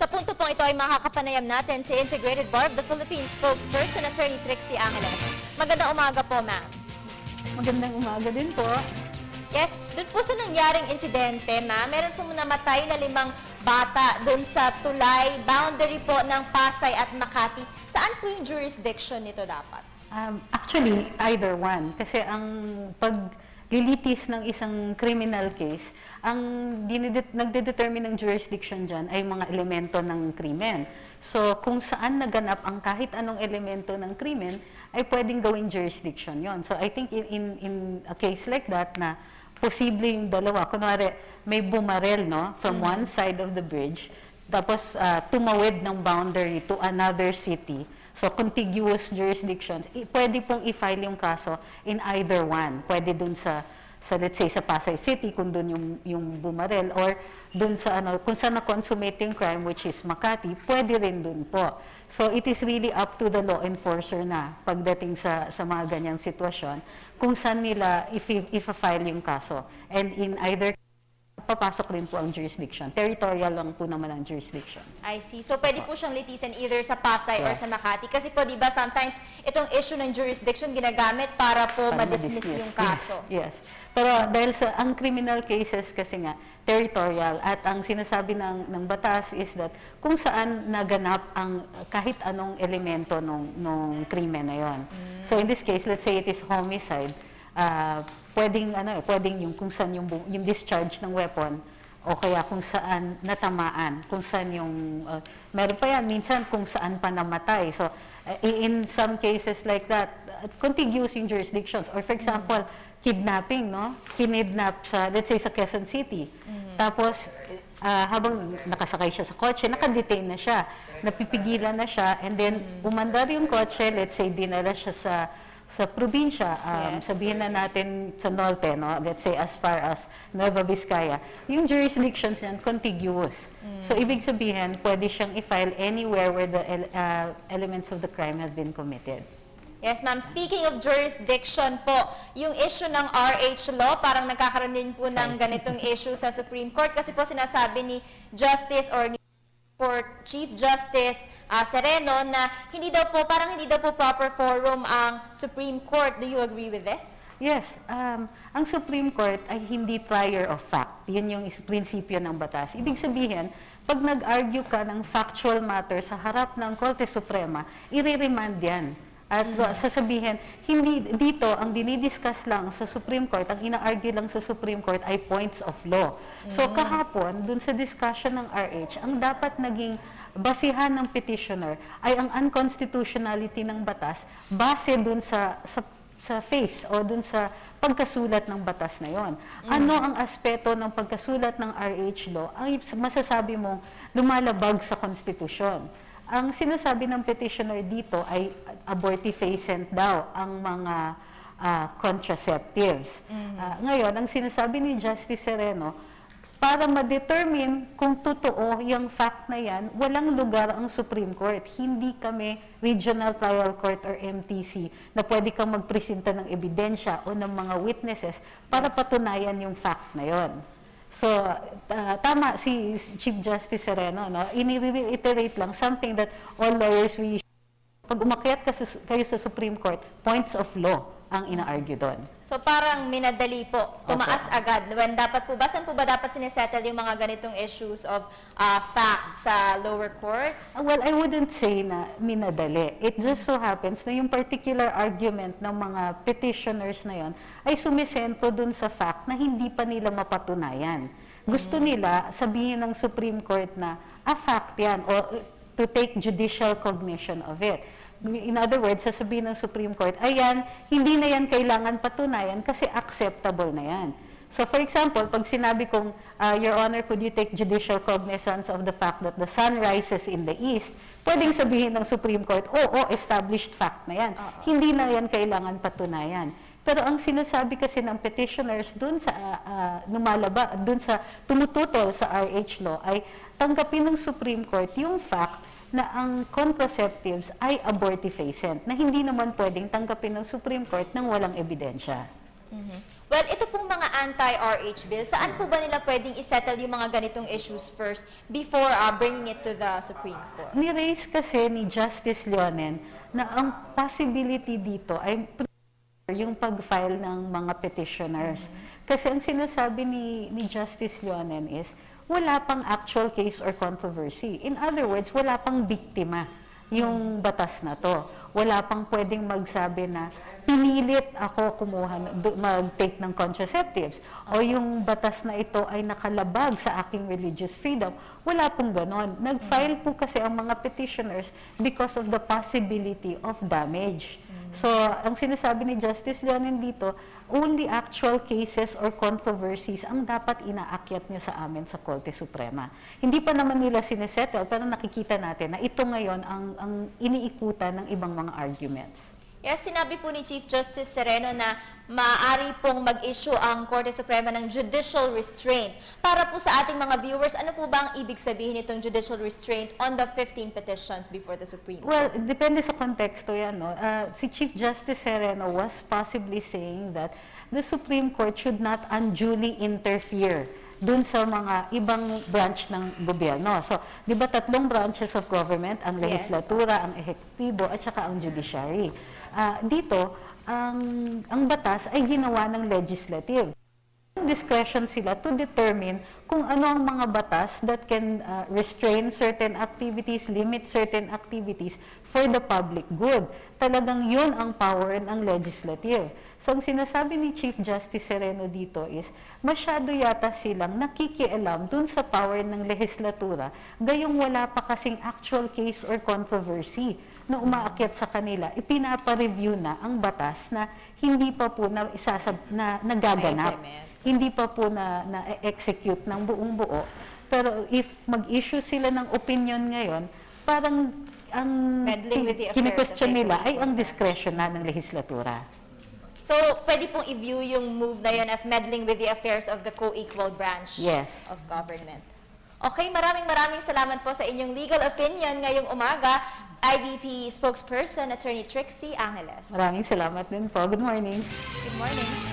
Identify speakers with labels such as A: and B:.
A: Sa punto pong ito ay makakapanayam natin si Integrated Bar of the Philippines spokesperson Attorney Trixie Angeles. Magandang umaga po, ma'am.
B: Magandang umaga din po.
A: Yes, doon po sa nangyaring insidente, ma'am, meron po namatay na 5 bata doon sa tulay, boundary po ng Pasay at Makati. Saan po yung jurisdiction nito dapat?
B: Actually, either one. Kasi ang paglilitis ng isang criminal case, ang nagdedetermine ng jurisdiction dyan ay mga elemento ng krimen. So, kung saan naganap ang kahit anong elemento ng krimen, ay pwedeng gawing jurisdiction yon. So, I think in a case like that na posible yung dalawa. Kunwari, may bumarel, no, from one side of the bridge, tapos tumawid ng boundary to another city. So, contiguous jurisdictions, pwede pong i-file yung kaso in either one. Pwede dun sa let's say, sa Pasay City, kung dun yung bumarel, or dun sa, kung saan na-consummate yung crime, which is Makati, pwede rin dun po. So, it is really up to the law enforcer na, pagdating sa mga ganyang sitwasyon, kung saan nila if-file yung kaso. And in either papasok rin po ang jurisdiction. Territorial lang po naman ang jurisdiction.
A: I see. So, pwede po siyang litisan either sa Pasay or sa Makati. Kasi po, di ba, sometimes itong issue ng jurisdiction ginagamit para po ma-dismiss yung kaso.
B: Yes. Pero dahil sa ang criminal cases kasi nga, territorial, at ang sinasabi ng batas is that kung saan naganap ang kahit anong elemento nung krimen na yon. So, in this case, let's say it is homicide, pwedeng yung kung saan yung discharge ng weapon, o kaya kung saan natamaan, kung saan yung meron pa yan minsan kung saan pa namatay. So in some cases like that, contiguous yung jurisdictions, or for example, kidnapping, no? Kinidnap sa, let's say, sa Quezon City. Tapos habang nakasakay siya sa kotse, nakadetain na siya, napipigilan na siya, and then umandar yung kotse, let's say dinala siya sa probinsya, sabihin na natin sa norte, no? Let's say as far as Nueva Vizcaya, yung jurisdictions yan, contiguous. So, ibig sabihin, pwede siyang i-file anywhere where the elements of the crime have been committed.
A: Yes, ma'am. Speaking of jurisdiction po, yung issue ng RH law, parang nagkakaroon din po ng ganitong issue sa Supreme Court kasi po sinasabi ni Justice or Chief Justice Sereno na hindi daw po proper forum ang Supreme Court. Do you agree with this?
B: Yes. Ang Supreme Court ay hindi trier of fact. Yun yung prinsipyo ng batas. Ibig sabihin, pag nag-argue ka ng factual matter sa harap ng Korte Suprema, i-remand yan. At sasabihin, hindi dito, ang dinidiscuss lang sa Supreme Court, ang ina-argue lang sa Supreme Court ay points of law. So kahapon, dun sa discussion ng RH, ang dapat naging basihan ng petitioner ay ang unconstitutionality ng batas base dun sa face o dun sa pagkasulat ng batas na yon. Ano ang aspeto ng pagkasulat ng RH law ay masasabi mong lumalabag sa konstitusyon? Ang sinasabi ng petitioner dito ay abortifacient daw ang mga contraceptives. Ngayon, ang sinasabi ni Justice Sereno, para ma-determine kung totoo yung fact na yan, walang lugar ang Supreme Court. Hindi kami Regional Trial Court or MTC na pwede kang magpresenta ng ebidensya o ng mga witnesses para patunayan yung fact na yon. So, tama si Chief Justice Sereno, no? I-reiterate lang something that all lawyers pag umakyat kayo sa Supreme Court, points of law ang ina-argue doon.
A: So, parang minadali po, tumaas agad. When dapat po ba, saan po ba dapat sinesettle yung mga ganitong issues of facts sa lower courts?
B: Well, I wouldn't say na minadali. It just so happens na yung particular argument ng mga petitioners na yon ay sumisentro dun sa fact na hindi pa nila mapatunayan. Gusto nila sabihin ng Supreme Court na, fact yan, o to take judicial cognition of it. In other words, sasabihin ng Supreme Court, ayan, hindi na yan kailangan patunayan kasi acceptable na yan. So for example, pag sinabi kong, Your Honor, could you take judicial cognizance of the fact that the sun rises in the east, pwedeng sabihin ng Supreme Court, established fact na yan. Hindi na yan kailangan patunayan. Pero ang sinasabi kasi ng petitioners dun sa tumututol sa RH law ay tanggapin ng Supreme Court yung fact na ang contraceptives ay abortifacient, na hindi naman pwedeng tanggapin ng Supreme Court ng walang ebidensya.
A: Well, ito pong mga anti-RH bill, saan po ba nila pwedeng isettle yung mga ganitong issues first before bringing it to the Supreme Court?
B: Ni-raise kasi ni Justice Leonen na ang possibility dito ay yung pag-file ng mga petitioners. Kasi ang sinasabi ni Justice Leonen is, wala pang actual case or controversy. In other words, wala pang biktima yung batas na to. Wala pang pwedeng magsabi na pinilit ako mag-take ng contraceptives o yung batas na ito ay nakalabag sa aking religious freedom. Wala pong ganon. Nag-file po kasi ang mga petitioners because of the possibility of damage. So, ang sinasabi ni Justice Leonen dito, only actual cases or controversies ang dapat inaakyat nyo sa amin sa Korte Suprema. Hindi pa naman nila sinesettle, pero nakikita natin na ito ngayon ang iniikutan ng ibang mga arguments.
A: Yes, sinabi po ni Chief Justice Sereno na maaari pong mag-issue ang Korte Suprema ng judicial restraint. Para po sa ating mga viewers, ano po ba ang ibig sabihin itong judicial restraint on the 15 petitions before the Supreme Court?
B: Well, depende sa konteksto yan. No? Si Chief Justice Sereno was possibly saying that the Supreme Court should not unduly interfere dun sa mga ibang branch ng gobyerno. So, di ba 3 branches of government, ang legislatura, ang ehektibo, at saka ang judiciary. Dito, ang batas ay ginawa ng legislative. Discretion sila to determine kung ano ang mga batas that can restrain certain activities, limit certain activities for the public good. Talagang yun ang power ng legislative. So, ang sinasabi ni Chief Justice Sereno dito is, masyado yata silang nakikialam dun sa power ng legislatura, gayong wala pa kasing actual case or controversy na umaakyat sa kanila, ipinapa-review na ang batas na hindi pa po nagaganap. Hindi pa po na-execute ng buong buo. Pero if mag-issue sila ng opinion ngayon, parang ang kine-question nila ay ang discretion na ng legislatura.
A: So, pwede pong i-view yung move na yun as meddling with the affairs of the co-equal branch of government. Okay, maraming salamat po sa inyong legal opinion ngayong umaga, IBP spokesperson, Attorney Trixie Angeles.
B: Maraming salamat din po. Good morning.
A: Good morning.